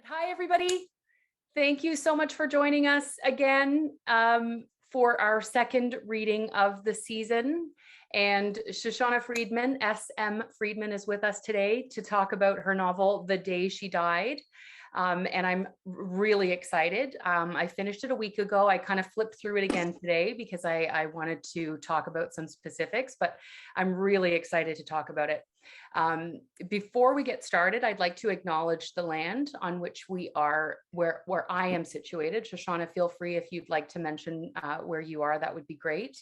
Hi, everybody. Thank you so much for joining us again for our second reading of the season. And Shoshana Freedman, S.M. Freedman, is with us today to talk about her novel, The Day She Died. And I'm really excited. I finished it a week ago. I kind of flipped through it again today because I wanted to talk about some specifics, but I'm really excited to talk about it. Before we get started, I'd like to acknowledge the land on which we are, where I am situated. Shoshana, feel free if you'd like to mention where you are, that would be great.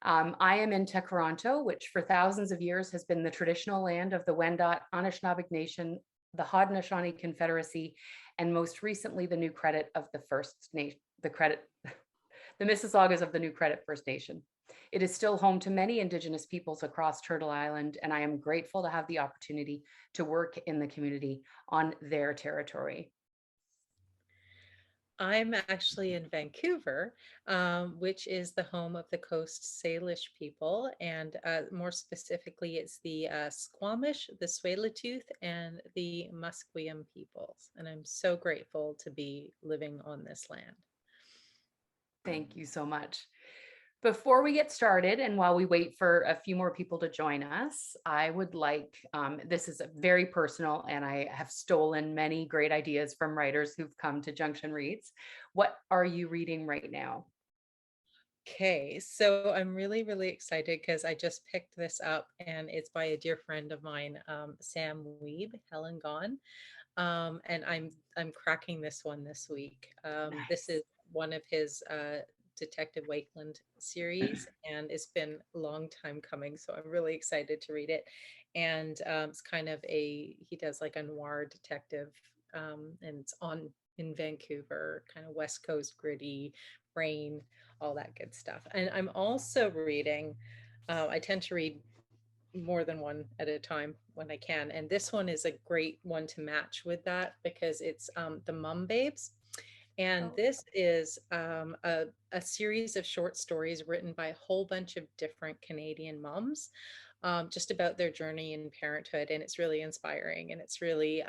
I am in Tekaronto, which for thousands of years has been the traditional land of the Wendat Anishinaabeg Nation, the Haudenosaunee Confederacy, and most recently the New Credit of the First Nation, the Mississaugas of the New Credit First Nation. It is still home to many Indigenous peoples across Turtle Island, and I am grateful to have the opportunity to work in the community on their territory. I'm actually in Vancouver, which is the home of the Coast Salish people, and more specifically, it's the Squamish, the Tsleil-Waututh, and the Musqueam peoples. And I'm so grateful to be living on this land. Thank you so much. Before we get started, and while we wait for a few more people to join us, I would like, this is very personal, and I have stolen many great ideas from writers who've come to Junction Reads. What are you reading right now? Okay, so I'm really, really excited because I just picked this up and it's by a dear friend of mine, Sam Weeb, Helen Gone. And I'm cracking this one this week. This Nice. is one of his Detective Wakeland series, and it's been a long time coming, so I'm really excited to read it. And it's kind of he does like a noir detective, and it's on in Vancouver, kind of West Coast gritty, rain, all that good stuff. And I'm also reading, I tend to read more than one at a time when I can. And this one is a great one to match with that because it's The Mum Babes. And Oh, this is a series of short stories written by a whole bunch of different Canadian mums, just about their journey in parenthood. And it's really inspiring and it's really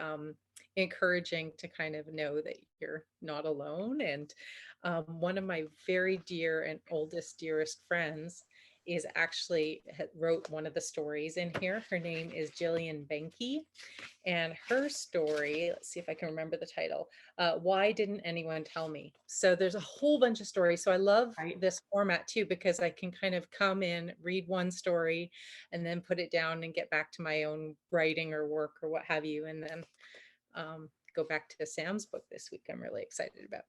encouraging to kind of know that you're not alone. And one of my very dear and oldest, dearest friends is actually wrote one of the stories in here. Her name is Jillian Benke, and her story, let's see if I can remember the title, Why Didn't Anyone Tell Me? So there's a whole bunch of stories. So I love right. this format too, because I can kind of come in, read one story, and then put it down and get back to my own writing or work or what have you, and then go back to Sam's book this week. I'm really excited about.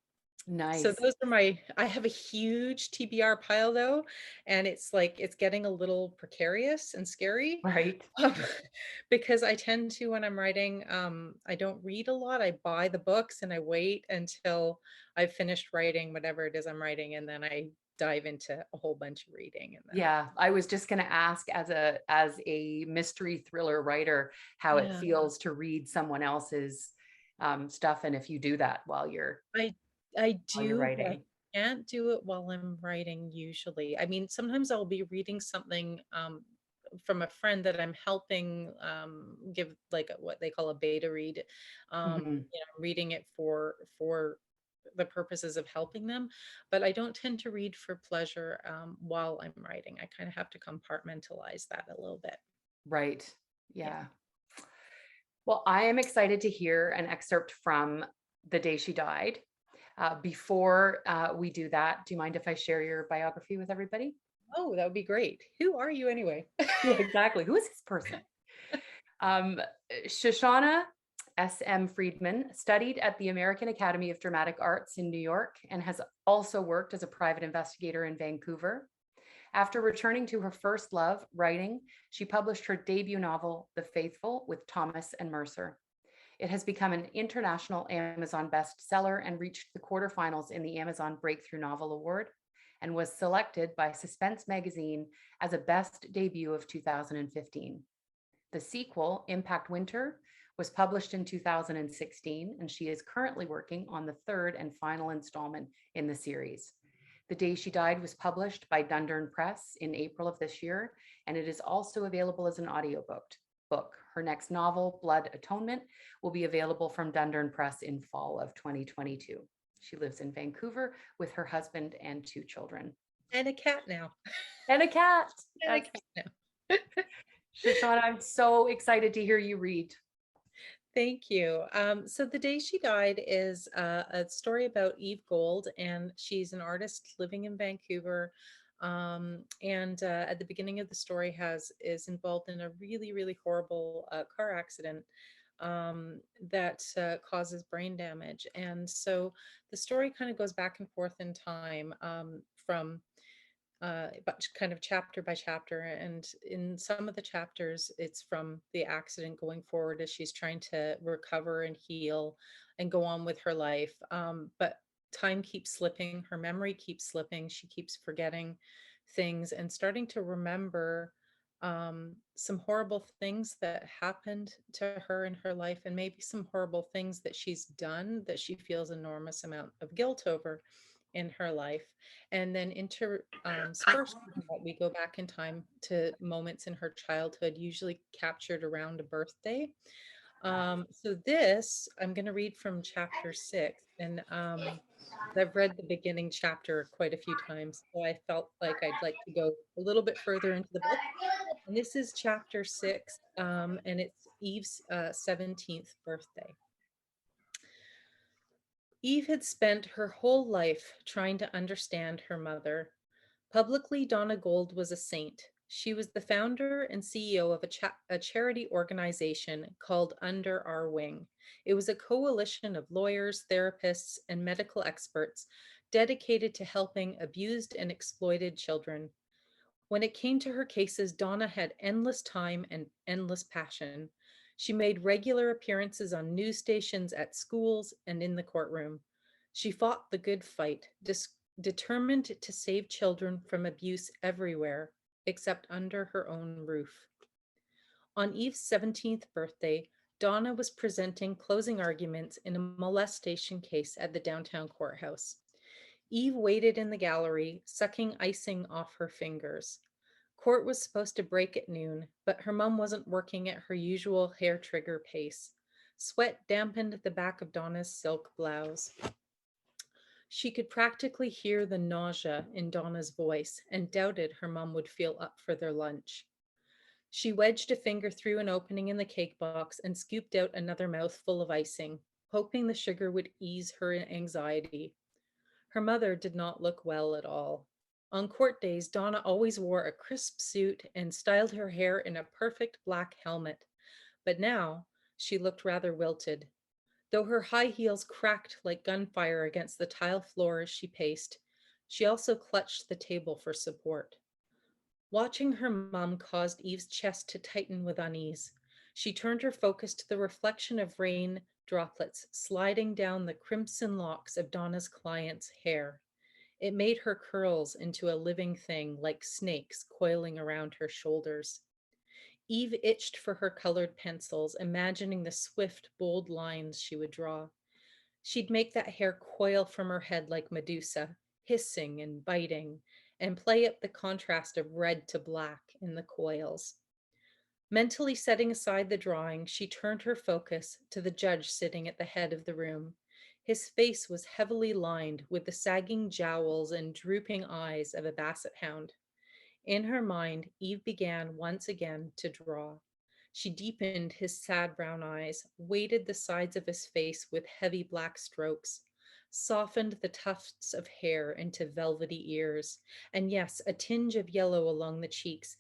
So Nice. those are I have a huge TBR pile though, and it's like, it's getting a little precarious and scary, Right. um, because I tend to, when I'm writing, I don't read a lot. I buy the books and I wait until I've finished writing whatever it is I'm writing, and then I dive into a whole bunch of reading and then, Yeah, I was just going to ask as a mystery thriller writer how it yeah. feels to read someone else's stuff, and if you do that I I while you're do, but I writing. can't do it while I'm writing usually. I mean, sometimes I'll be reading something from a friend that I'm helping give like what they call a beta read. Mhm. Reading it for the purposes of helping them, but I don't tend to read for pleasure while I'm writing. I kind of have to compartmentalize that a little bit. Right. Yeah. Yeah. Well, I am excited to hear an excerpt from The Day She Died. Before we do that, do you mind if I share your biography with everybody? Oh, that would be great. Who are you anyway? Yeah, exactly. Who is this person? Um, Shoshana S.M. Freedman studied at the American Academy of Dramatic Arts in New York and has also worked as a private investigator in Vancouver. After returning to her first love, writing, she published her debut novel, The Faithful, with Thomas and Mercer. It has become an international Amazon bestseller and reached the quarterfinals in the Amazon Breakthrough Novel Award and was selected by Suspense Magazine as a best debut of 2015. The sequel, Impact Winter, was published in 2016, and she is currently working on the third and final installment in the series. The Day She Died was published by Dundurn Press in April of this year, and it is also available as an audiobook. book. Her next novel, Blood Atonement, will be available from Dundurn Press in fall of 2022. She lives in Vancouver with her husband and 2 children. And a cat now. And a cat. And a cat now. Shoshana, I'm so excited to hear you read. Thank you. So The Day She Died is a story about Eve Gold, and she's an artist living in Vancouver. At the beginning of the story is involved in a really, really horrible car accident that causes brain damage. And so the story kind of goes back and forth in time from but kind of chapter by chapter. And in some of the chapters, it's from the accident going forward as she's trying to recover and heal and go on with her life. But time keeps slipping, her memory keeps slipping, she keeps forgetting things and starting to remember some horrible things that happened to her in her life, and maybe some horrible things that she's done that she feels enormous amount of guilt over in her life. And then interspersed with that, we go back in time to moments in her childhood, usually captured around a birthday. So this, I'm going to read from chapter 6, and I've read the beginning chapter quite a few times, so I felt like I'd like to go a little bit further into the book. And this is chapter 6, and it's Eve's 17th birthday. Eve had spent her whole life trying to understand her mother. Publicly, Donna Gold was a saint. She was the founder and CEO of a charity organization called Under Our Wing. It was a coalition of lawyers, therapists, and medical experts dedicated to helping abused and exploited children. When it came to her cases, Donna had endless time and endless passion. She made regular appearances on news stations, at schools, and in the courtroom. She fought the good fight, determined to save children from abuse everywhere, except under her own roof. On Eve's 17th birthday, Donna was presenting closing arguments in a molestation case at the downtown courthouse. Eve waited in the gallery, sucking icing off her fingers. Court was supposed to break at noon, but her mom wasn't working at her usual hair trigger pace. Sweat dampened the back of Donna's silk blouse. She could practically hear the nausea in Donna's voice and doubted her mom would feel up for their lunch. She wedged a finger through an opening in the cake box and scooped out another mouthful of icing, hoping the sugar would ease her anxiety. Her mother did not look well at all. On court days, Donna always wore a crisp suit and styled her hair in a perfect black helmet. But now she looked rather wilted. Though her high heels cracked like gunfire against the tile floor as she paced, she also clutched the table for support. Watching her mom caused Eve's chest to tighten with unease. She turned her focus to the reflection of rain droplets sliding down the crimson locks of Donna's client's hair. It made her curls into a living thing like snakes coiling around her shoulders. Eve itched for her colored pencils, imagining the swift, bold lines she would draw. She'd make that hair coil from her head like Medusa, hissing and biting, and play up the contrast of red to black in the coils. Mentally setting aside the drawing, she turned her focus to the judge sitting at the head of the room. His face was heavily lined with the sagging jowls and drooping eyes of a basset hound. In her mind, Eve began once again to draw. She deepened his sad brown eyes, weighted the sides of his face with heavy black strokes, softened the tufts of hair into velvety ears, and yes, a tinge of yellow along the cheeks,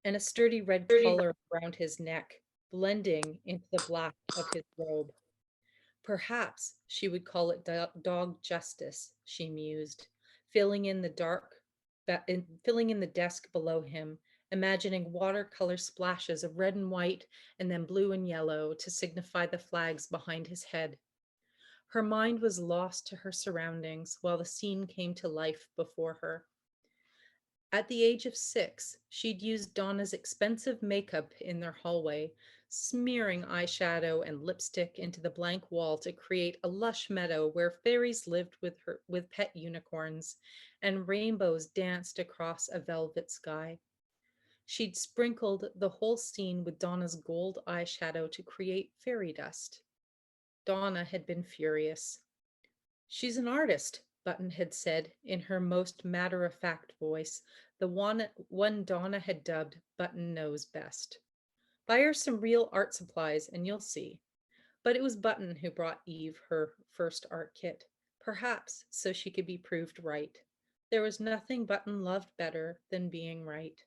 and a sturdy red collar around his neck, blending into the black of his robe. Perhaps she would call it dog justice, she mused, filling in the filling in the desk below him, imagining watercolor splashes of red and white and then blue and yellow to signify the flags behind his head. Her mind was lost to her surroundings while the scene came to life before her. At the age of 6, she'd used Donna's expensive makeup in their hallway, smearing eyeshadow and lipstick into the blank wall to create a lush meadow where fairies lived with pet unicorns and rainbows danced across a velvet sky. She'd sprinkled the whole scene with Donna's gold eyeshadow to create fairy dust. Donna had been furious. "She's an artist," Button had said in her most matter-of-fact voice, the one Donna had dubbed Button Knows Best. "Buy her some real art supplies and you'll see." But it was Button who brought Eve her first art kit, perhaps so she could be proved right. There was nothing Button loved better than being right.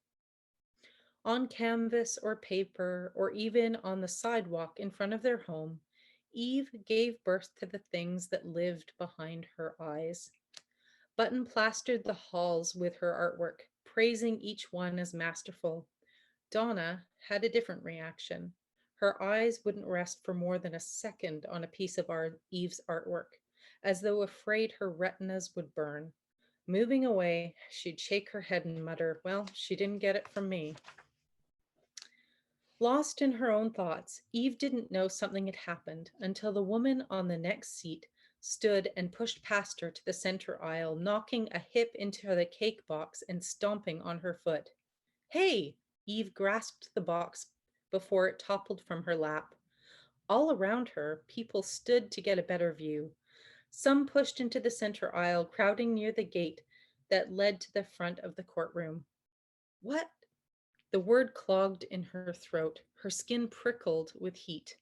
On canvas or paper, or even on the sidewalk in front of their home, Eve gave birth to the things that lived behind her eyes. Button plastered the halls with her artwork, praising each one as masterful. Donna had a different reaction. Her eyes wouldn't rest for more than a second on a piece of Eve's artwork, as though afraid her retinas would burn. Moving away, she'd shake her head and mutter, "Well, she didn't get it from me." Lost in her own thoughts, Eve didn't know something had happened until the woman on the next seat stood and pushed past her to the center aisle, knocking a hip into the cake box and stomping on her foot. "Hey!" Eve grasped the box before it toppled from her lap. All around her, people stood to get a better view. Some pushed into the center aisle, crowding near the gate that led to the front of the courtroom. "What?" The word clogged in her throat. Her skin prickled with heat.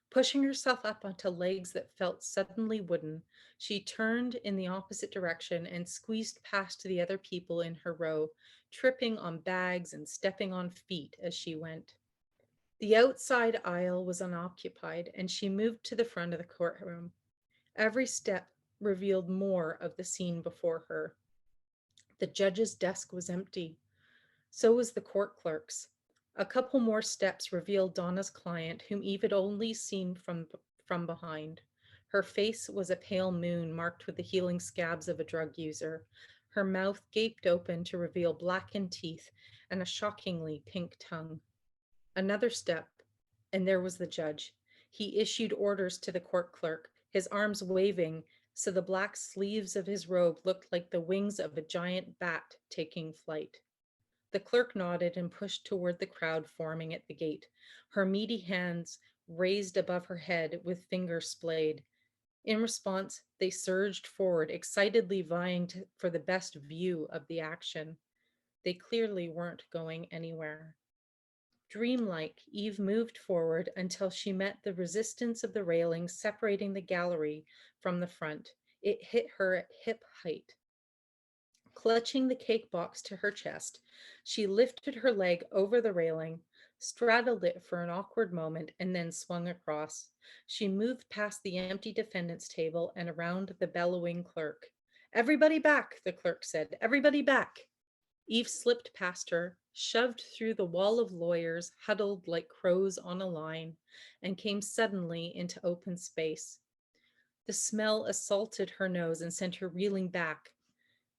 Pushing herself up onto legs that felt suddenly wooden, she turned in the opposite direction and squeezed past the other people in her row, tripping on bags and stepping on feet as she went. The outside aisle was unoccupied, and she moved to the front of the courtroom. Every step revealed more of the scene before her. The judge's desk was empty. So was the court clerk's. A couple more steps revealed Donna's client, whom Eve had only seen from behind. Her face was a pale moon marked with the healing scabs of a drug user. Her mouth gaped open to reveal blackened teeth and a shockingly pink tongue. Another step, and there was the judge. He issued orders to the court clerk, his arms waving so the black sleeves of his robe looked like the wings of a giant bat taking flight. The clerk nodded and pushed toward the crowd forming at the gate, her meaty hands raised above her head with fingers splayed. In response, they surged forward, excitedly vying for the best view of the action. They clearly weren't going anywhere. Dreamlike, Eve moved forward until she met the resistance of the railing separating the gallery from the front. It hit her at hip height. Clutching the cake box to her chest, she lifted her leg over the railing, straddled it for an awkward moment, and then swung across. She moved past the empty defendant's table and around the bellowing clerk. "Everybody back," the clerk said. "Everybody back." Eve slipped past her, shoved through the wall of lawyers huddled like crows on a line, and came suddenly into open space. The smell assaulted her nose and sent her reeling back.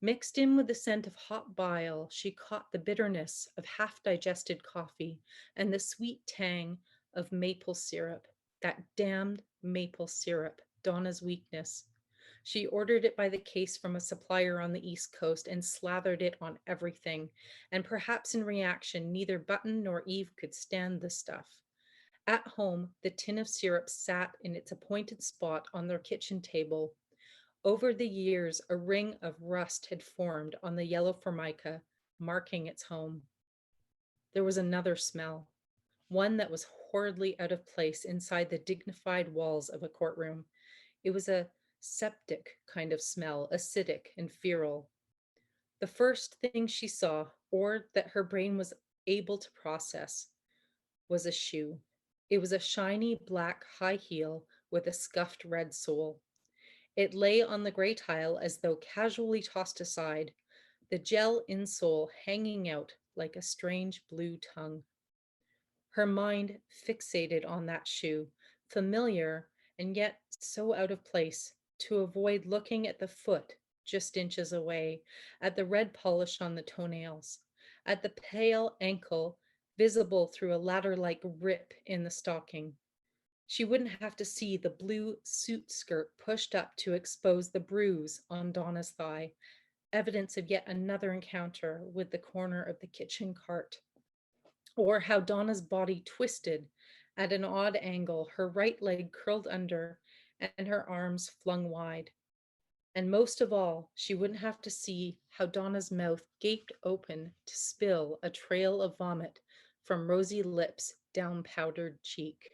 Mixed in with the scent of hot bile, she caught the bitterness of half-digested coffee and the sweet tang of maple syrup, that damned maple syrup, Donna's weakness. She ordered it by the case from a supplier on the East Coast and slathered it on everything, and perhaps in reaction, neither Button nor Eve could stand the stuff. At home, the tin of syrup sat in its appointed spot on their kitchen table. Over the years, a ring of rust had formed on the yellow formica, marking its home. There was another smell, one that was horridly out of place inside the dignified walls of a courtroom. It was a septic kind of smell, acidic and feral. The first thing she saw, or that her brain was able to process, was a shoe. It was a shiny black high heel with a scuffed red sole. It lay on the gray tile as though casually tossed aside, the gel insole hanging out like a strange blue tongue. Her mind fixated on that shoe, familiar and yet so out of place, to avoid looking at the foot just inches away, at the red polish on the toenails, at the pale ankle visible through a ladder-like rip in the stocking. She wouldn't have to see the blue suit skirt pushed up to expose the bruise on Donna's thigh, evidence of yet another encounter with the corner of the kitchen cart. or how Donna's body twisted at an odd angle, her right leg curled under and her arms flung wide. And most of all, she wouldn't have to see how Donna's mouth gaped open to spill a trail of vomit from rosy lips down powdered cheek.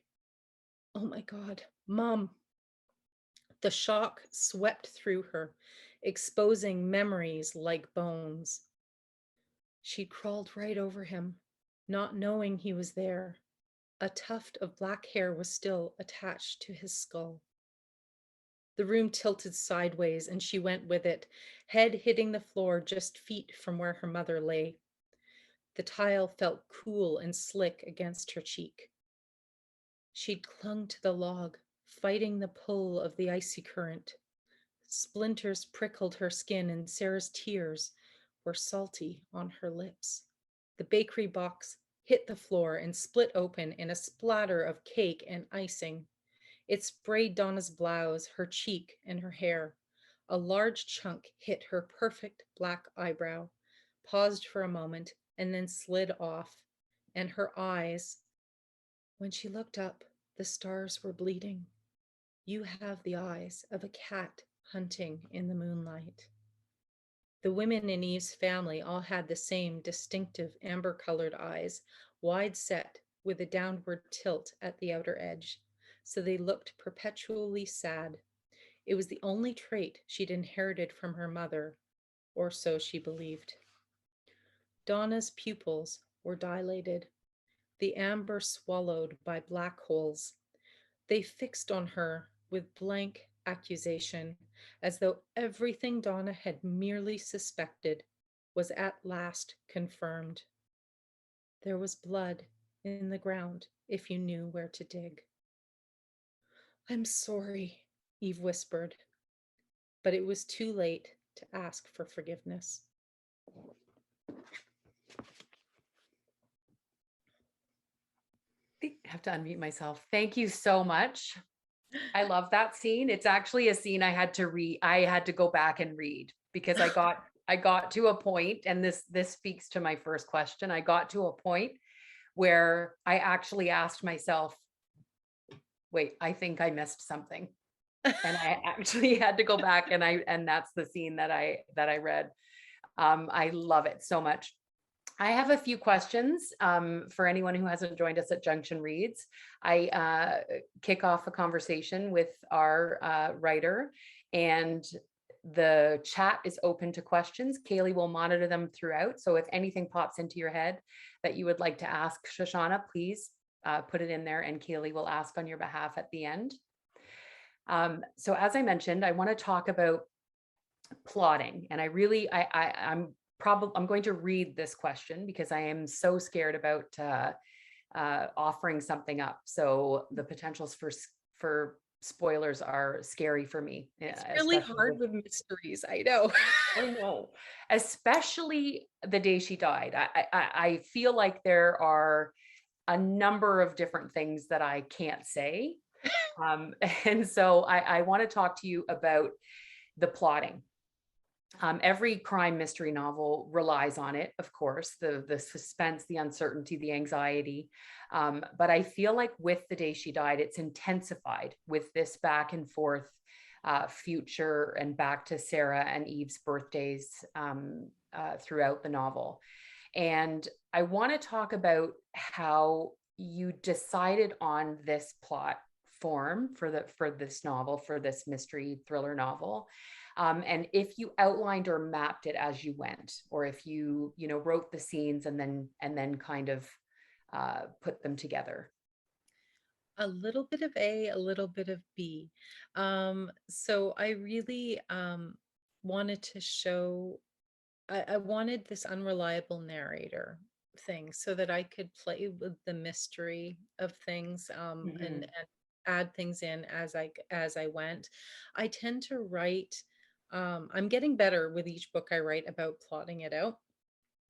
Oh my God, Mom. The shock swept through her, exposing memories like bones. She crawled right over him, not knowing he was there. A tuft of black hair was still attached to his skull. The room tilted sideways and she went with it, head hitting the floor just feet from where her mother lay. The tile felt cool and slick against her cheek. She'd clung to the log, fighting the pull of the icy current. Splinters prickled her skin and Sarah's tears were salty on her lips. The bakery box hit the floor and split open in a splatter of cake and icing. It sprayed Donna's blouse, her cheek, and her hair. A large chunk hit her perfect black eyebrow, paused for a moment, and then slid off. And her eyes, when she looked up, the stars were bleeding. You have the eyes of a cat hunting in the moonlight. The women in Eve's family all had the same distinctive amber-colored eyes, wide set with a downward tilt at the outer edge, so they looked perpetually sad. It was the only trait she'd inherited from her mother, or so she believed. Donna's pupils were dilated, the amber swallowed by black holes. They fixed on her with blank accusation, as though everything Donna had merely suspected was at last confirmed. There was blood in the ground if you knew where to dig. I'm sorry, Eve whispered, but it was too late to ask for forgiveness. I have to unmute myself. Thank you so much. I love that scene. It's actually a scene I had to read. I had to go back and read because I got to a point, and this speaks to my first question. I got to a point where I actually asked myself, wait, I think I missed something. And I actually had to go back and that's the scene that I read. I love it so much. I have a few questions for anyone who hasn't joined us at Junction Reads. I kick off a conversation with our writer, and the chat is open to questions. Kaylee will monitor them throughout. So if anything pops into your head that you would like to ask Shoshana, please put it in there, and Kaylee will ask on your behalf at the end. So as I mentioned, I want to talk about plotting, and I'm going to read this question because I am so scared about offering something up. So the potentials for spoilers are scary for me. It's really hard with mysteries. I know. I know, especially the day she died. I feel like there are a number of different things that I can't say. And so I want to talk to you about the plotting. Every crime mystery novel relies on it, of course, the suspense, the uncertainty, the anxiety. But I feel like with The Day She Died, it's intensified with this back and forth future and back to Sarah and Eve's birthdays throughout the novel. And I want to talk about how you decided on this plot form for this novel, for this mystery thriller novel. And if you outlined or mapped it as you went, or if you wrote the scenes and then kind of put them together. A little bit of A little bit of B. So I really wanted to show, I wanted this unreliable narrator thing so that I could play with the mystery of things and add things in as I went. I tend to write, I'm getting better with each book I write about plotting it out,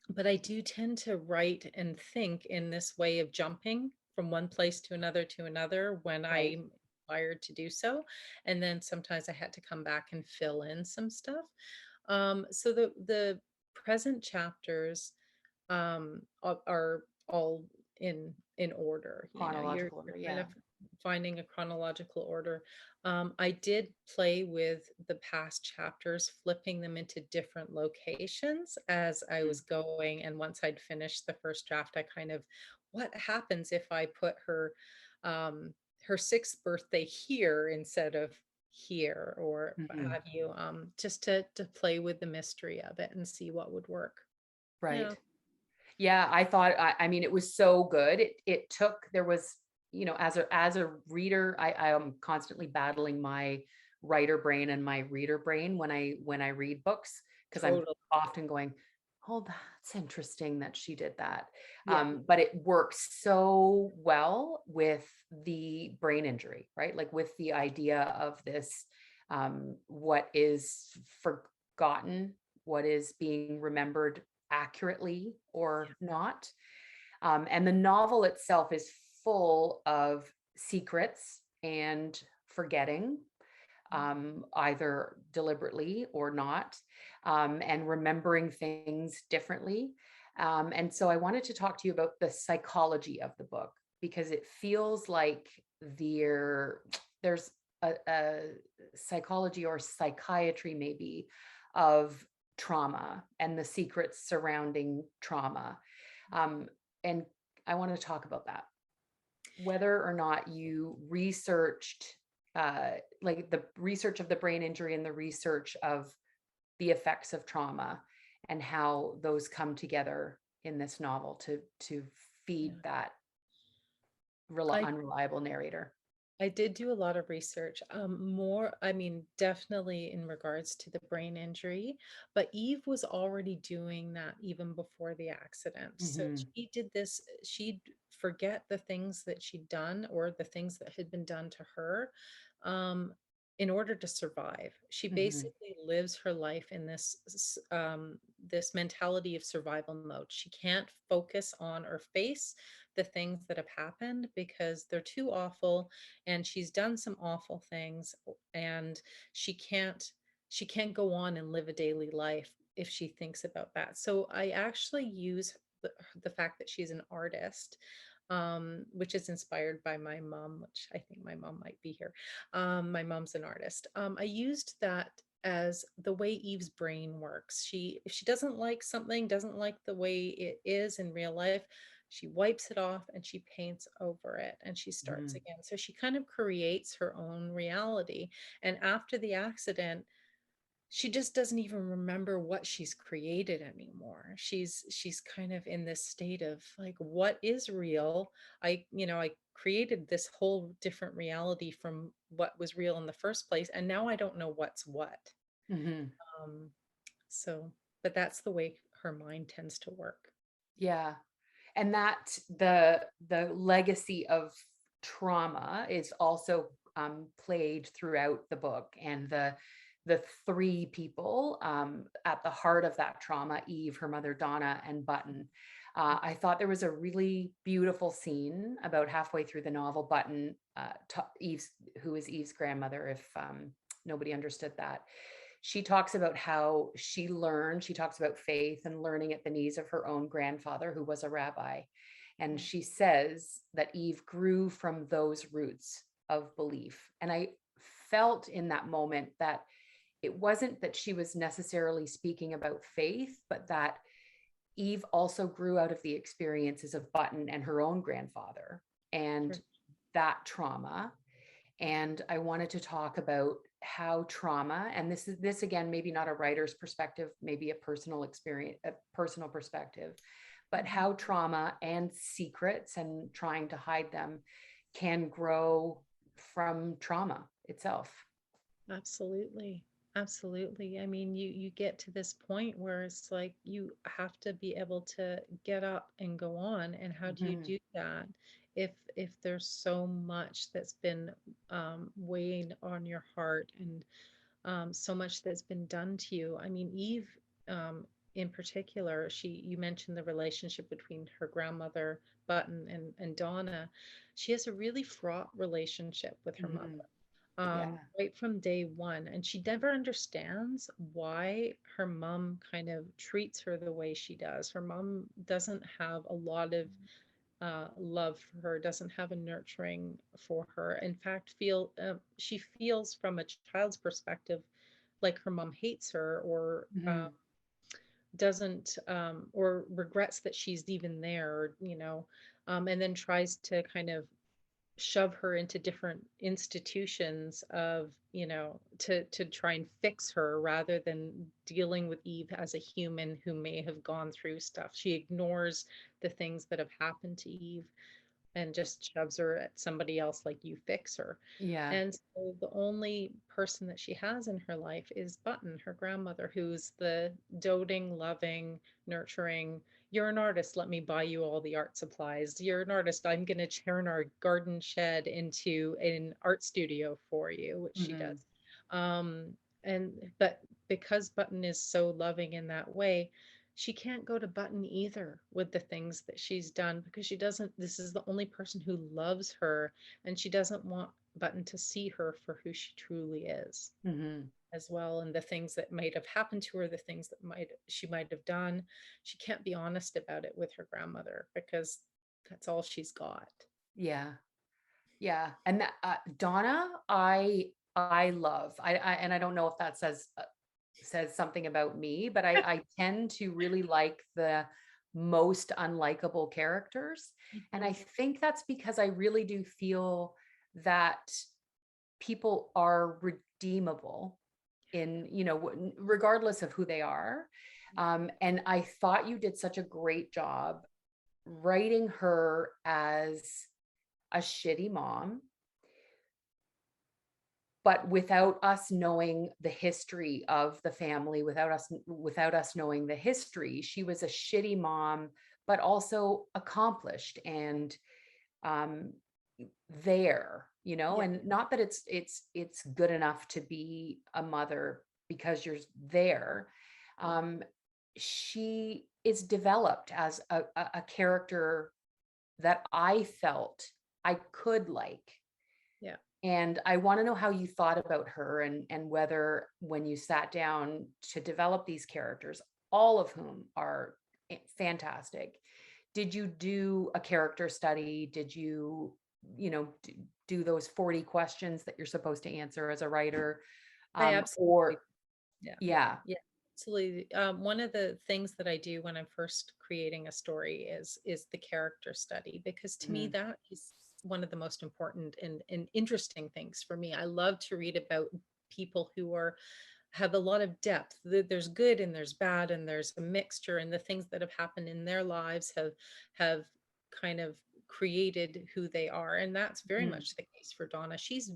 but I do tend to write and think in this way of jumping from one place to another when Right. I'm inspired to do so. And then sometimes I had to come back and fill in some stuff. So the present chapters are all in order. You know, Chronological you're order. kind Yeah. of finding a chronological order. I did play with the past chapters, flipping them into different locations as I Mm. was going. And once I'd finished the first draft, I kind of, what happens if I put um, her sixth birthday here instead of here, or what Mhm. have you, just to play with the mystery of it and see what would work. Yeah. Right. Yeah, I thought, I mean, it was so good. It took, there was, as a reader, I am constantly battling my writer brain and my reader brain when I read books, because I'm Totally. often going, oh, that's interesting that she did that. Yeah. But it works so well with the brain injury, right? Like with the idea of this, what is forgotten, what is being remembered accurately or not. And the novel itself is full of secrets and forgetting, either deliberately or not, and remembering things differently. And so I wanted to talk to you about the psychology of the book, because it feels like there's a psychology or psychiatry maybe of trauma and the secrets surrounding trauma. Um, and I want to talk about that, whether or not you researched, like the research of the brain injury and the research of the effects of trauma, and how those come together in this novel to feed Yeah. that I unreliable narrator. I did do a lot of research. More, I mean, definitely in regards to the brain injury, but Eve was already doing that even before the accident. So Hmm. she did this, she'd forget the things that she'd done or the things that had been done to her, um, in order to survive. She Hmm. basically lives her life in this mentality of survival mode. She can't focus on or face the things that have happened because they're too awful, and she's done some awful things, and she can't she can't go on and live a daily life if she thinks about that. So I actually use the fact that she's an artist, which is inspired by my mom, which I think my mom might be here. My mom's an artist. I used that as the way Eve's brain works. If she doesn't like something, doesn't like the way it is in real life, she wipes it off and she paints over it and she starts Hmm. again. So she kind of creates her own reality. And after the accident, she just doesn't even remember what she's created anymore. She's kind of in this state of like, what is real? I created this whole different reality from what was real in the first place, and now I don't know what's what. Hmm. Um, so, but that's the way her mind tends to work. Yeah. And that the legacy of trauma is also played throughout the book, and the three people at the heart of that trauma: Eve, her mother Donna, and Button. I thought there was a really beautiful scene about halfway through the novel. Button, Eve's, who is Eve's grandmother, if nobody understood that, she talks about how she talks about faith and learning at the knees of her own grandfather, who was a rabbi. And she says that Eve grew from those roots of belief. And I felt in that moment that it wasn't that she was necessarily speaking about faith, but that Eve also grew out of the experiences of Button and her own grandfather and For that trauma. And I wanted to talk about how trauma, and this again, maybe not a writer's perspective, maybe a personal experience, a personal perspective, but Mhm. how trauma and secrets and trying to hide them can grow from trauma itself. Absolutely. Absolutely. I mean, you get to this point where it's like you have to be able to get up and go on. And how do you Mhm. do that if there's so much that's been weighing on your heart, and so much that's been done to you? I mean, Eve, um, in particular, you mentioned the relationship between her grandmother Button and Donna. She has a really fraught relationship with her mother, Mhm. Yeah. right from day one. And she never understands why her mom kind of treats her the way she does. Her mom doesn't have a lot of love for her, doesn't have a nurturing for her. In fact, she feels from a child's perspective like her mom hates her, or Mhm. doesn't or regrets that she's even there, or, and then tries to kind of shove her into different institutions of, to try and fix her, rather than dealing with Eve as a human who may have gone through stuff. She ignores the things that have happened to Eve and just shoves her at somebody else, like, you fix her. Yeah. And so the only person that she has in her life is Button, her grandmother, who's the doting, loving, nurturing, you're an artist, let me buy you all the art supplies. You're an artist, I'm going to turn our garden shed into an art studio for you, which she Mhm. does. But because Button is so loving in that way, she can't go to Button either with the things that she's done, because she doesn't, this is the only person who loves her, and she doesn't want Button to see her for who she truly is Mhm. as well. And the things that might have happened to her, the things that she might have done, she can't be honest about it with her grandmother, because that's all she's got. Yeah. Yeah. And that, Donna, I love. And I don't know if that says something about me, but I tend to really like the most unlikable characters. And I Mhm. think that's because I really do feel that people are redeemable in, regardless of who they are. And I thought you did such a great job writing her as a shitty mom, but without us knowing the history of the family, without us knowing the history. She was a shitty mom, but also accomplished and um there, Yeah. and not that it's good enough to be a mother because you're there. um she is developed as a character that I felt I could like. Yeah. And I want to know how you thought about her, and whether, when you sat down to develop these characters, all of whom are fantastic, did you do a character study? Did you, do those 40 questions that you're supposed to answer as a writer? I absolutely, Or, yeah. yeah. Yeah, absolutely. One of the things that I do when I'm first creating a story is the character study, because to me Mhm. that is one of the most important and interesting things for me. I love to read about people who are have a lot of depth. There's good and there's bad and there's a mixture, and the things that have happened in their lives have kind of created who they are. And that's very Mhm. much the case for Donna. She's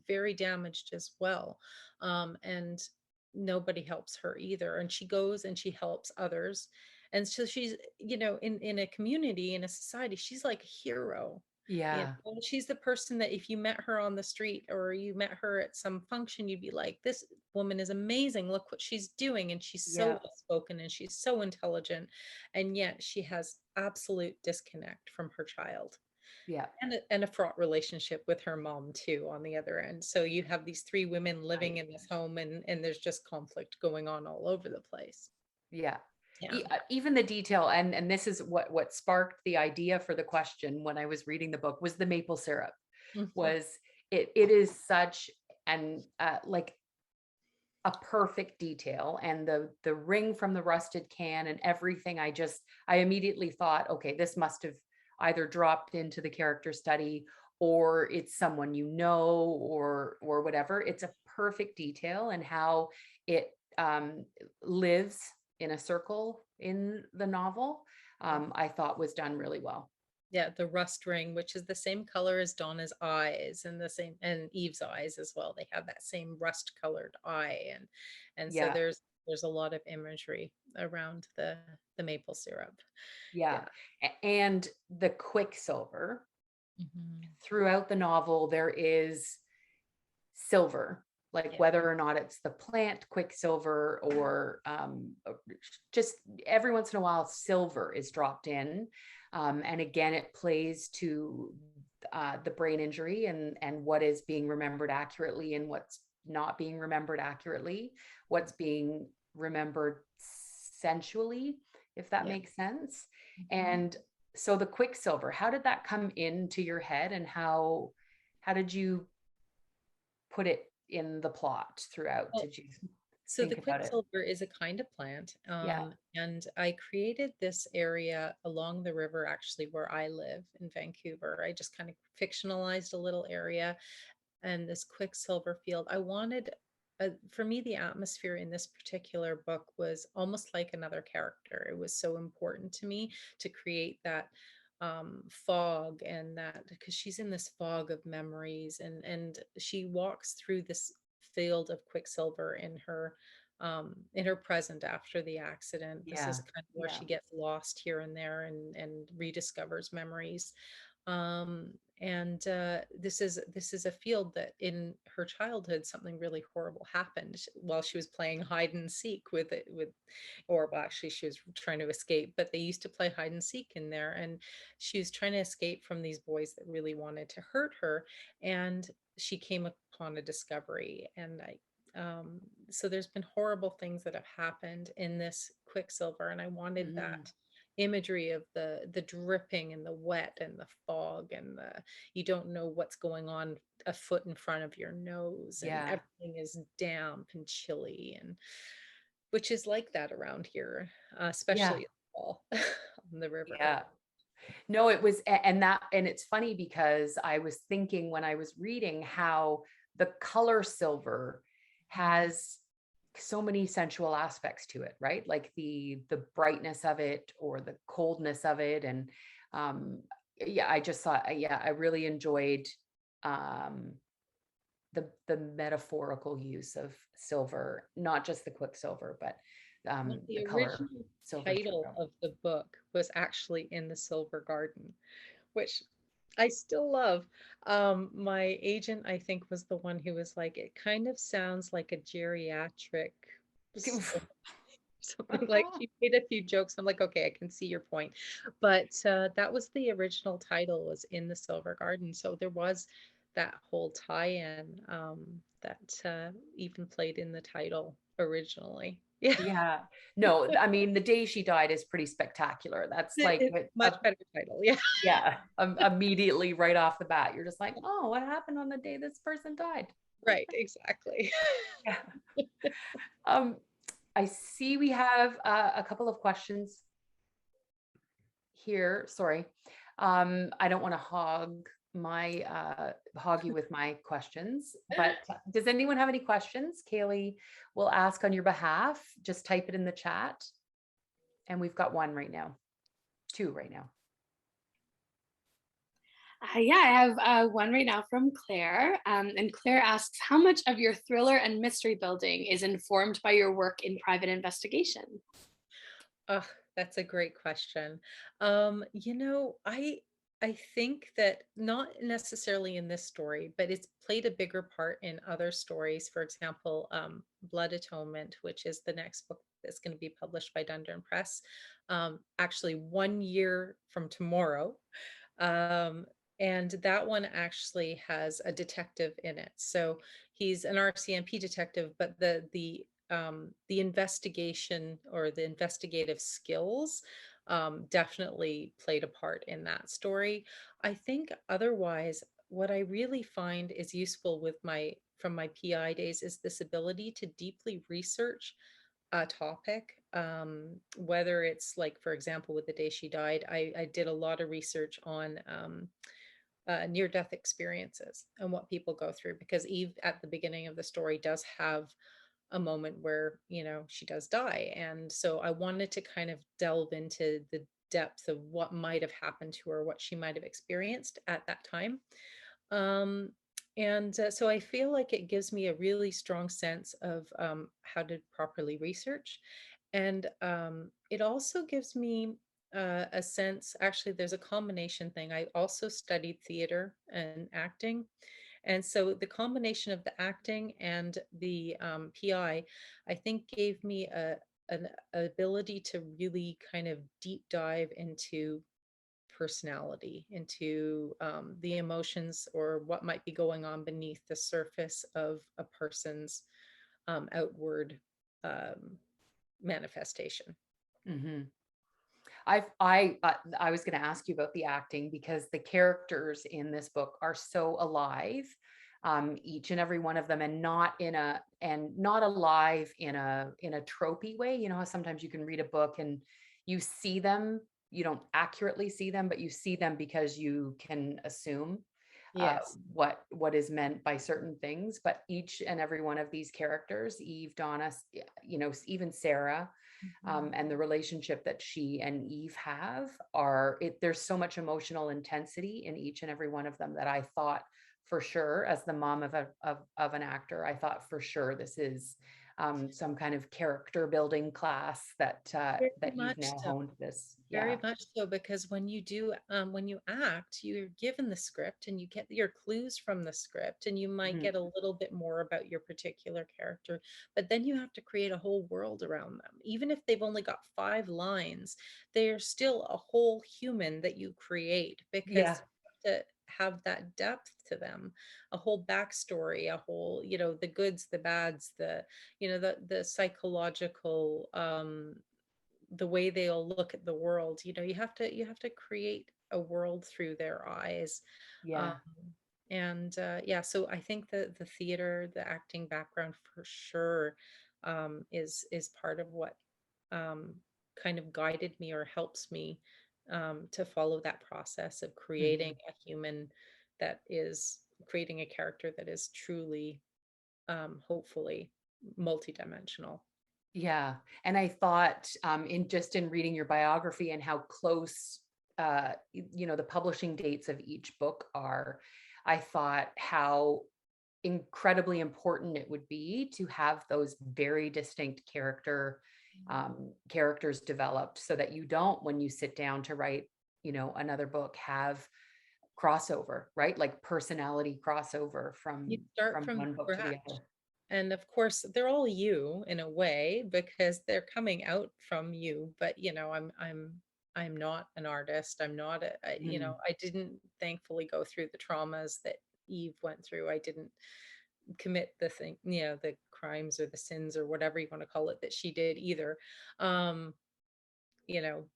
very damaged as well. And nobody helps her either, and she goes and she helps others. And so she's, in a community, in a society, she's like a hero. Yeah. She's the person that if you met her on the street or you met her at some function, you'd be like, this woman is amazing, look what she's doing, and she's so Yeah. well spoken and she's so intelligent. And yet she has absolute disconnect from her child, Yeah. and a fraught relationship with her mom too on the other end. So you have these three women living Right. in this home, and there's just conflict going on all over the place. Yeah. Yeah. Even the detail, and this is what sparked the idea for the question when I was reading the book, was the maple syrup. Mhm. Was it is such an like a perfect detail, and the ring from the rusted can and everything. I immediately thought, okay, this must have either dropped into the character study, or it's someone or whatever. It's a perfect detail, and how it lives in a circle in the novel, Yeah. I thought was done really well. Yeah, the rust ring, which is the same color as Donna's eyes, and the same, and Eve's eyes as well. They have that same rust colored eye, and so Yeah. there's a lot of imagery around the maple syrup. Yeah. Yeah. And the quicksilver, Mhm. throughout the novel, there is silver, like Yeah. whether or not it's the plant quicksilver, or just every once in a while, silver is dropped in. And again, it plays to the brain injury, and what is being remembered accurately and what's not being remembered accurately, what's being remembered sensually, if that Yeah. makes sense. Mhm. And So the Quicksilver, how did that come into your head, and how did you put it in the plot throughout? Well, Did you so the think about it? quicksilver is a kind of plant, Yeah. and I created this area along the river, actually, where I live in Vancouver. I just kind of fictionalized a little area and this quicksilver field. I wanted, for me, the atmosphere in this particular book was almost like another character. It was so important to me to create that fog, and that because she's in this fog of memories, and she walks through this field of quicksilver in her present after the accident. This Yeah. is kind of where Yeah. she gets lost here and there, and rediscovers memories. um, and this is a field that in her childhood something really horrible happened while she was playing hide and seek with it with or well, actually she was trying to escape, but they used to play hide and seek in there, and she was trying to escape from these boys that really wanted to hurt her. And she came upon a discovery, and I so there's been horrible things that have happened in this quicksilver, and I wanted Mm, that imagery of the dripping and the wet and the fog, and the you don't know what's going on a foot in front of your nose, and yeah. everything is damp and chilly, and which is like that around here, Yeah. especially in the fall on the river. Yeah. No, it was, and it's funny because I was thinking when I was reading how the color silver has so many sensual aspects to it, right? Like the brightness of it or the coldness of it. And um yeah, I just thought, yeah, I really enjoyed um the metaphorical use of silver, not just the quicksilver, but Well, the the color original silver title throughout. of the book was actually In the Silver Garden, which I still love. My agent, I think, was the one who was like, it kind of sounds like a geriatric story. Something like she made a few jokes. I'm like, okay, I can see your point. But that was the original title, was In the Silver Garden. So there was that whole tie-in that even played in the title originally. Yeah, Yeah. No, I mean, the day she died is pretty spectacular. That's like, it's much better title. Yeah, yeah, immediately right off the bat, you're just like, oh, what happened on the day this person died? right, exactly. Yeah. Um, I see we have a couple of questions here. Sorry. I don't want to hog you with my questions, but does anyone have any questions? Kaylee will ask on your behalf. Just type it in the chat. And we've got one right now, two right now. Yeah, I have one right now from Claire. And Claire asks, how much of your thriller and mystery building is informed by your work in private investigation? Oh, that's a great question. I think that not necessarily in this story, but it's played a bigger part in other stories. For example, Blood Atonement, which is the next book that's going to be published by Dundurn Press, actually 1 year from tomorrow. Um, and that one actually has a detective in it. So he's an RCMP detective, but the investigation or the investigative skills definitely played a part in that story. I think otherwise, what I really find is useful with my from my PI days is this ability to deeply research a topic, whether it's like, for example, with the day she died, I did a lot of research on near death experiences and what people go through, because Eve at the beginning of the story does have a moment where, she does die. And so I wanted to kind of delve into the depth of what might have happened to her, what she might have experienced at that time. Um, and so I feel like it gives me a really strong sense of how to properly research. And it also gives me a sense, actually, there's a combination thing. I also studied theater and acting. And so the combination of the acting and the PI, I think gave me an ability to really kind of deep dive into personality, into the emotions or what might be going on beneath the surface of a person's outward um, manifestation. Mm-hmm. I was going to ask you about the acting because the characters in this book are so alive, each and every one of them, and not alive in a tropey way. You know how sometimes you can read a book and you see them, you don't accurately see them, but you see them because you can assume Yes. what is meant by certain things. But each and every one of these characters, Eve, Donna, even Sarah, Mhm. and the relationship that she and Eve have there's so much emotional intensity in each and every one of them that I thought for sure, as the mom of an actor, I thought for sure this is some kind of character building class Very that you've much now so. honed this. Very Yeah. much so, because when you act, you're given the script and you get your clues from the script, and you might Mhm. get a little bit more about your particular character, but then you have to create a whole world around them. Even if they've only got 5 lines, they're still a whole human that you create, Yeah. because you have to have that depth to them, a whole backstory, a whole, the goods, the bads, the psychological, the way they'll look at the world. You have to create a world through their eyes. um, Yeah. and yeah, so I think that the theater, the acting background for sure, is part of what um, kind of guided me or helps me to follow that process of creating Mhm. a human, that is creating a character that is truly, hopefully, multidimensional. Yeah. And I thought, in reading your biography and how close, the publishing dates of each book are, I thought how incredibly important it would be to have those very distinct characters developed so that you don't, when you sit down to write, another book, have crossover, right? Like personality crossover You from start from one book to the scratch. other. And of course, they're all you in a way, because they're coming out from you. But I'm not an artist. I'm not Mhm. I didn't thankfully go through the traumas that Eve went through. I didn't commit the crimes or the sins or whatever you want to call it that she did either. Um,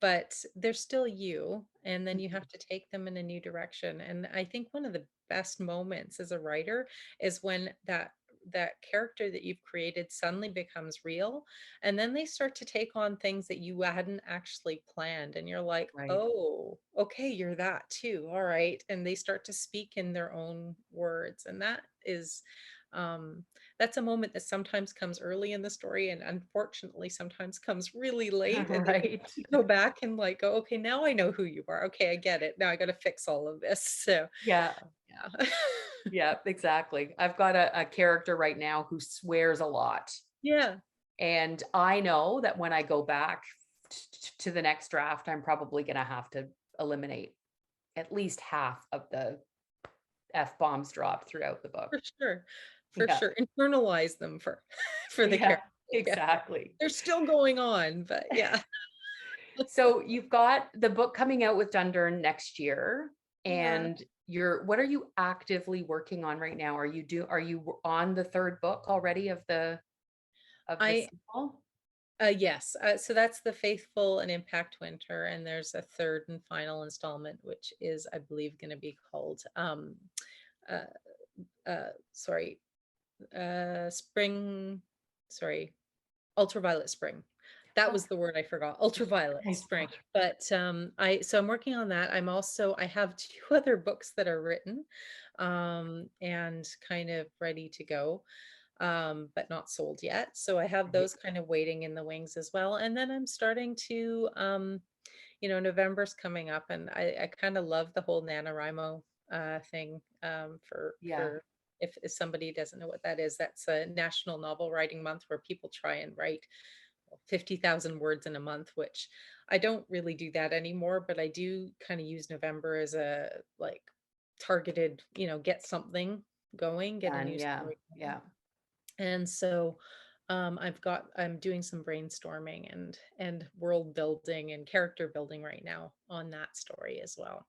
but they're still you, and then you Mhm. have to take them in a new direction. And I think one of the best moments as a writer is when that character that you've created suddenly becomes real, and then they start to take on things that you hadn't actually planned, and you're like, Right. oh, okay, you're that too, all right. And they start to speak in their own words, and um that's a moment that sometimes comes early in the story, and unfortunately sometimes comes really late, and then you Right. have to go back and like go, okay, now I know who you are, okay, I get it, now I got to fix all of this. So Yeah. yeah. Yeah, exactly. I've got a character right now who swears a lot. Yeah, And I know that when I go back to the next draft, I'm probably going to have to eliminate at least half of the F bombs dropped throughout the book. for sure, for Yeah. sure, internalize them for for the Yeah, character. Yeah, exactly. they're still going on, but yeah. So you've got the book coming out with Dundurn next year, Yeah. and what are you actively working on right now? Are you on the third book already of the I sequel? Yes. So that's The Faithful and Impact Winter, and there's a third and final installment, which is, I believe, going to be called uh, sorry, Spring, sorry, Ultraviolet Spring. That was Okay. the word I forgot, Ultraviolet Nice. Spring. But I'm working on that. I have two other books that are written, and kind of ready to go, but not sold yet. So I have Right. those kind of waiting in the wings as well. And then I'm starting to, November's coming up, and I kind of love the whole Nanowrimo thing, Yeah. for if somebody doesn't know what that is, that's a National Novel Writing Month where people try and write 50,000 words in a month, which I don't really do that anymore, but I do kind of use November as a like targeted, get something going, get a Done. new Yeah. story going. Yeah. And so I'm doing some brainstorming and world building and character building right now on that story as well.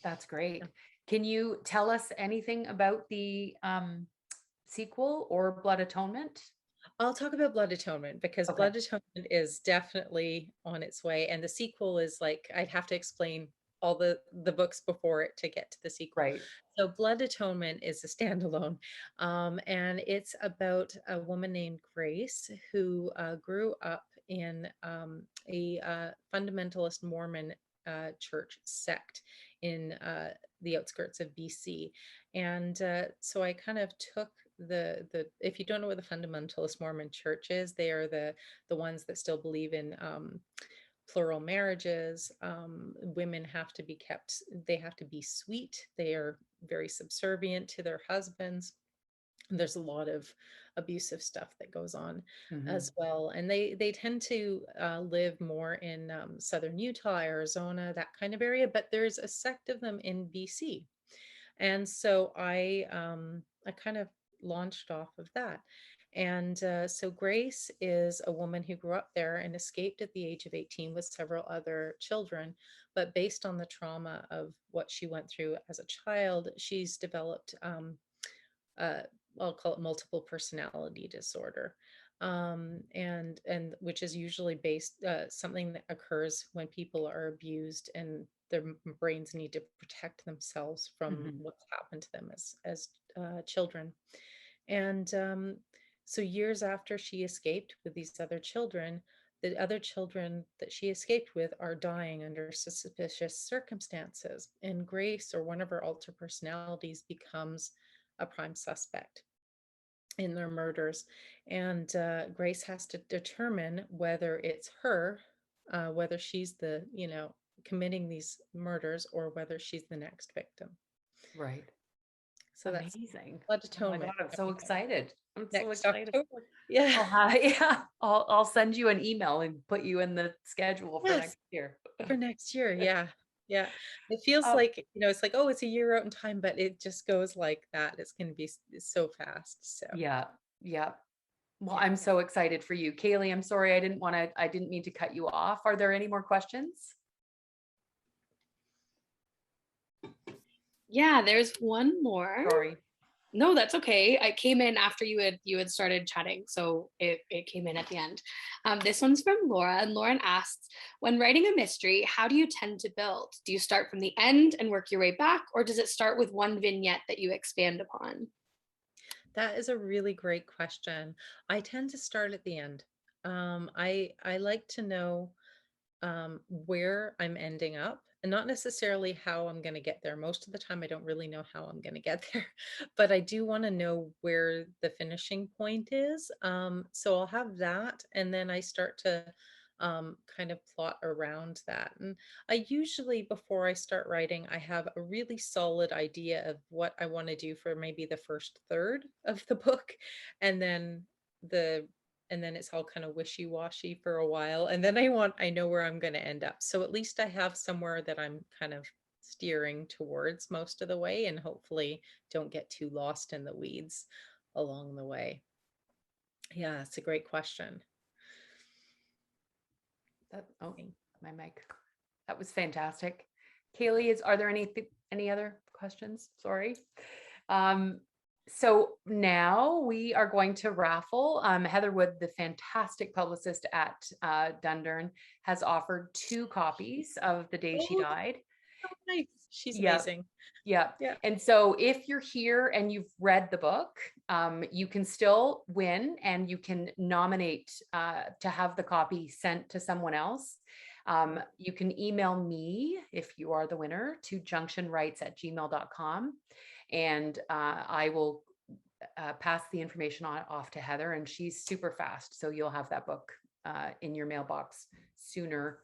That's Yeah. great. Can you tell us anything about the sequel or Blood Atonement? I'll talk about Blood Atonement, because Okay. Blood Atonement is definitely on its way, and the sequel is like, I'd have to explain all the books before it to get to the sequel. Right. So Blood Atonement is a standalone, and it's about a woman named Grace who grew up in a fundamentalist Mormon church sect in the outskirts of BC. And so I kind of took the if you don't know what the fundamentalist Mormon church is, they are the ones that still believe in plural marriages. Women have to be kept, they have to be sweet, they are very subservient to their husbands. There's a lot of abusive stuff that goes on as well, and they tend to live more in southern Utah, Arizona, that kind of area, but there's a sect of them in BC. And so I kind of launched off of that. And so Grace is a woman who grew up there and escaped at the age of 18 with several other children. But based on the trauma of what she went through as a child, she's developed, I'll call it multiple personality disorder. And which is usually based something that occurs when people are abused and their brains need to protect themselves from what's happened to them as children. And so years after she escaped with these other children, the other children that she escaped with are dying under suspicious circumstances, and Grace, or one of her alter personalities, becomes a prime suspect in their murders. And Grace has to determine whether it's her, whether she's the, committing these murders, or whether she's the next victim. Right. So that's Amazing. Blood Oh my Atonement. God, I'm so excited. I'm so Next excited. October. Yeah. Yeah, I'll send you an email and put you in the schedule for Yes. next year. For next year. Yeah. Yeah. It feels like, it's like, oh, it's a year out in time, but it just goes like that. It's going to be so fast. So Yeah. Yeah. Well, I'm so excited for you. Kaylee, I'm sorry. I didn't mean to cut you off. Are there any more questions? Yeah, there's one more. Sorry. No, that's okay. I came in after you had started chatting, so it came in at the end. This one's from Laura, and Lauren asks, when writing a mystery, how do you tend to build? Do you start from the end and work your way back, or does it start with one vignette that you expand upon? that is a really great question. I tend to start at the end. I like to know where I'm ending up, and not necessarily how I'm going to get there. Most of the time, I don't really know how I'm going to get there, but I do want to know where the finishing point is. So I'll have that, and then I start to kind of plot around that. And I usually, before I start writing, I have a really solid idea of what I want to do for maybe the first third of the book, and then the and then it's all kind of wishy-washy for a while, and then I know where I'm going to end up, so at least I have somewhere that I'm kind of steering towards most of the way, and hopefully don't get too lost in the weeds along the way. Yeah, it's a great question. My mic. That was fantastic. Kaylee, are there any other questions? Sorry. So now we are going to raffle. Heather Wood, the fantastic publicist at Dundurn, has offered 2 copies of The Day She Died. Oh, nice. She's amazing. Yeah. Yeah. And so if you're here and you've read the book, you can still win, and you can nominate to have the copy sent to someone else. You can email me if you are the winner to junctionwrites@gmail.com. And I will pass the information off to Heather, and she's super fast. So you'll have that book in your mailbox sooner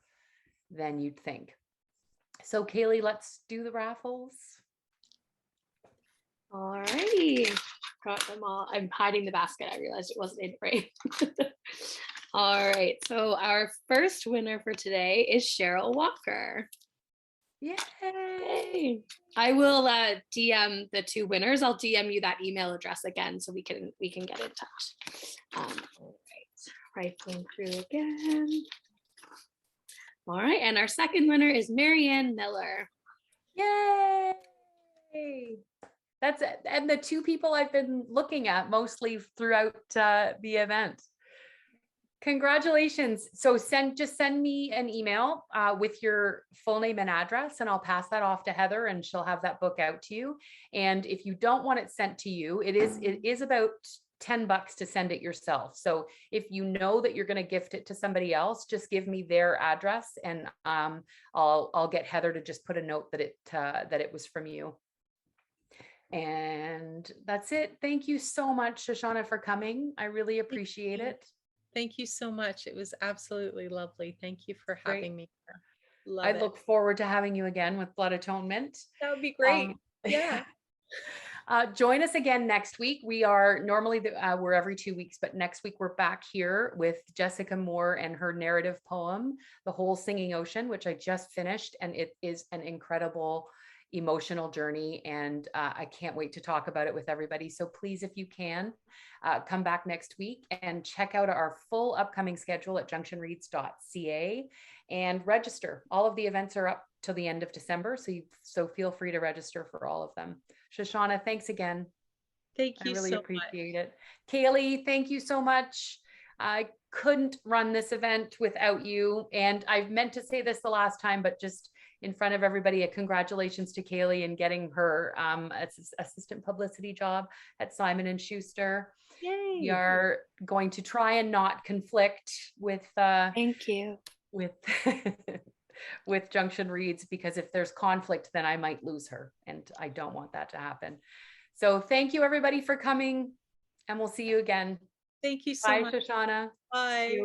than you'd think. So Kaylee, let's do the raffles. All righty, got them all. I'm hiding the basket. I realized it wasn't in frame. All right, so our first winner for today is Cheryl Walker. Yay! I will DM the 2 winners. I'll DM you that email address again so we can get in touch. All right, rifling through again. All right, and our second winner is Marianne Miller. Yay! That's it. And the two people I've been looking at mostly throughout the event. Congratulations. So just send me an email with your full name and address, and I'll pass that off to Heather and she'll have that book out to you. And if you don't want it sent to you, it is about $10 to send it yourself. So if you know that you're going to gift it to somebody else, just give me their address and I'll get Heather to just put a note that it was from you. And that's it. Thank you so much, Shoshana, for coming. I really appreciate it. Thank you so much. It was absolutely lovely. Thank you for having me here. I look forward to having you again with Blood Atonement. That would be great. Yeah. Join us again next week. We are normally we're every 2 weeks, but next week we're back here with Jessica Moore and her narrative poem, The Whole Singing Ocean, which I just finished, and it is an incredible emotional journey, and I can't wait to talk about it with everybody. So please, if you can, come back next week and check out our full upcoming schedule at junctionreads.ca and register. All of the events are up till the end of December, so feel free to register for all of them. Shoshana, thanks again. Thank you. I really so appreciate much. it. Kaylee, thank you so much. I couldn't run this event without you, and I've meant to say this the last time, but just in front of everybody, a congratulations to Kaylee in getting her assistant publicity job at Simon & Schuster. Yay. We are going to try and not conflict with thank you with with Junction Reads, because if there's conflict, then I might lose her, and I don't want that to happen. So thank you everybody for coming, and we'll see you again. Thank you so Bye, much. Shoshana. Bye.